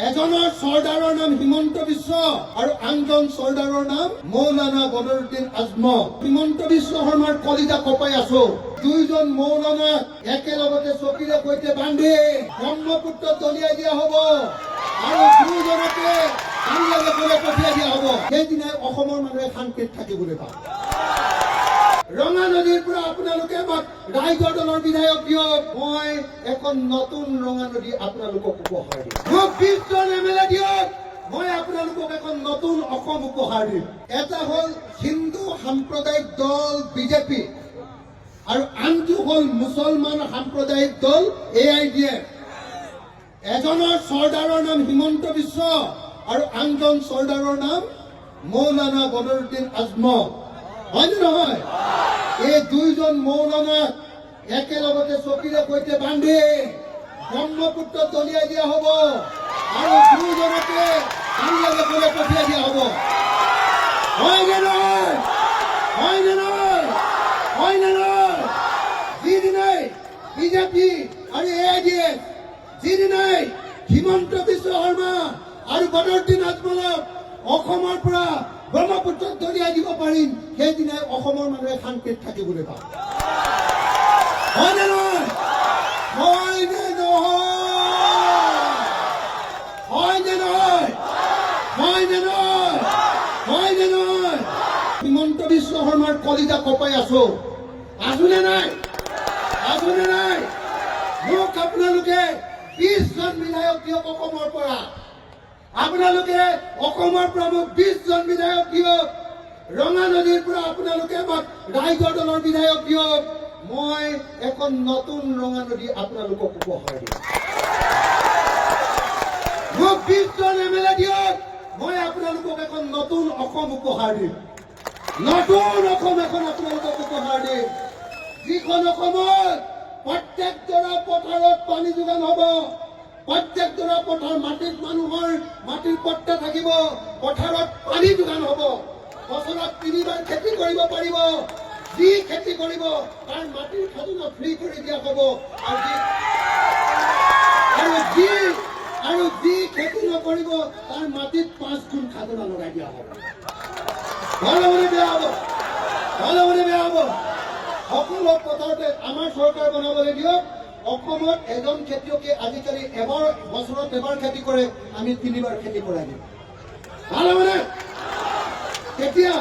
এজনৰ চৰ্দাৰৰ নাম হিমন্ত বিশ্ব আৰু আনজন চৰ্দাৰৰ নাম মৌলানা বদৰুদ্দিন আজমল। হিমন্ত বিশ্ব শৰ্মাৰ কলিজা কপাই আছো। দুইজন মৌলানা একেলগতে চকীৰে সৈতে বান্ধি ব্ৰহ্মপুত্ৰত দলিয়াই দিয়া হব আৰু দুইজনকে কামলাগে কৰি পঠিয়াই দিয়া হব। সেইদিনাই অসমৰ মানুহে শান্তিত থাকিবলৈ পাব। ৰঙা নদীৰ পৰা আপোনালোকে ৰাইজৰ দলৰ বিধায়ক দিয়ক, মই এখন নতুন ৰঙা নদী আপোনালোকক উপহাৰ দিম। মোক 20 জন এমএলএ দিয়ক, মই আপোনালোকক এখন নতুন অসম উপহাৰ দিম। এটা হ'ল হিন্দু সাম্প্ৰদায়িক দল বিজেপি আৰু আনটো হ'ল মুছলমান সাম্প্ৰদায়িক দল AIDF। এজনৰ চৰ্দাৰৰ নাম হিমন্ত বিশ্ব আৰু আনজন চৰ্দাৰৰ নাম মৌলানা বদৰুদ্দিন আজমল। হয়নে নহয়? এই দুইজন মৌলানা একেলগতে চকীৰে সৈতে বান্ধি ব্ৰহ্মপুত্ৰত দলিয়াই দিয়া হব আৰু দুইজনকে কামলাগে কৰি পঠিয়াই দিয়া হব। হয়নে নহয়? হয়নে নহয়? হয়নে নহয়? যিদিনাই বিজেপি আৰু AIDF, যিদিনাই হিমন্ত বিশ্ব শৰ্মা আৰু বদৰুদ্দিন আজমলক অসমৰ পৰা ব্ৰহ্মপুত্ৰত দলিয়াই দিব পাৰিম, সেইদিনাই অসমৰ মানুহে শান্তিত থাকিবলৈ পাব। হয়নে নহয়? হয়নে নহয়? হয়নে নহয়? হয়নে নহয়? হয়নে নহয়? হিমন্ত বিশ্ব শৰ্মাৰ কলিজা কপাই আছো। আছোনে নাই? আছোনে নাই? মোক আপোনালোকে 20 জন বিধায়ক দিয়ক অসমৰ পৰা। আপোনালোকে অসমৰ পৰা মোক 20 জন বিধায়ক দিয়ক। ৰঙা নদীৰ পৰা আপোনালোকে ৰাইজৰ দলৰ বিধায়ক দিয়ক, মই এখন নতুন ৰঙা নদী আপোনালোকক উপহাৰ দিম। মোক 20 জন এমএলএ দিয়ক, মই আপোনালোকক এখন নতুন অসম উপহাৰ দিম। নতুন অসম এখন আপোনালোকক উপহাৰ দিম, যিখন অসমত প্ৰত্যেকডৰা পথাৰত পানী যোগান হ'ব, প্ৰত্যেকডৰা পথাৰ মাটিত মানুহৰ মাটিৰ পট্টা থাকিব, পথাৰত পানী যোগান হ'ব, বছৰত 3 বাৰ খেতি কৰিব পাৰিব, যি খেতি কৰিব তাৰ মাটিৰ খাজনা ফ্ৰী কৰি দিয়া হ'ব, আৰু যি খেতি নকৰিব তাৰ মাটিত 5 গুণ খাজনা লগাই দিয়া হ'ব। ভাল হ'বনে বেয়া হ'ব? ভাল হ'বনে বেয়া হ'ব? সকলো পথাৰতে আমাৰ চৰকাৰ বনাবলৈ দিয়ক। অসমত এজন খেতিয়কে আজিকালি বছৰত এবাৰ খেতি কৰে, আমি 3 বাৰ খেতি কৰাই দিম। ভাল হ'বনে? তেতিয়া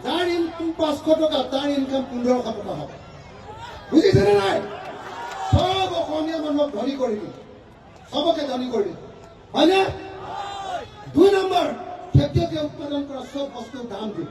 যাৰ ইনকাম 500 টকা, তাৰ ইনকাম 1500 টকা হ'ব। বুজিছেনে নাই? সব অসমীয়া মানুহক ধনী কৰি দিম, সবকে ধনী কৰি দিম। হয়নে? 2 নম্বৰ, খেতিয়কে উৎপাদন কৰা সব বস্তুৰ দাম দিম।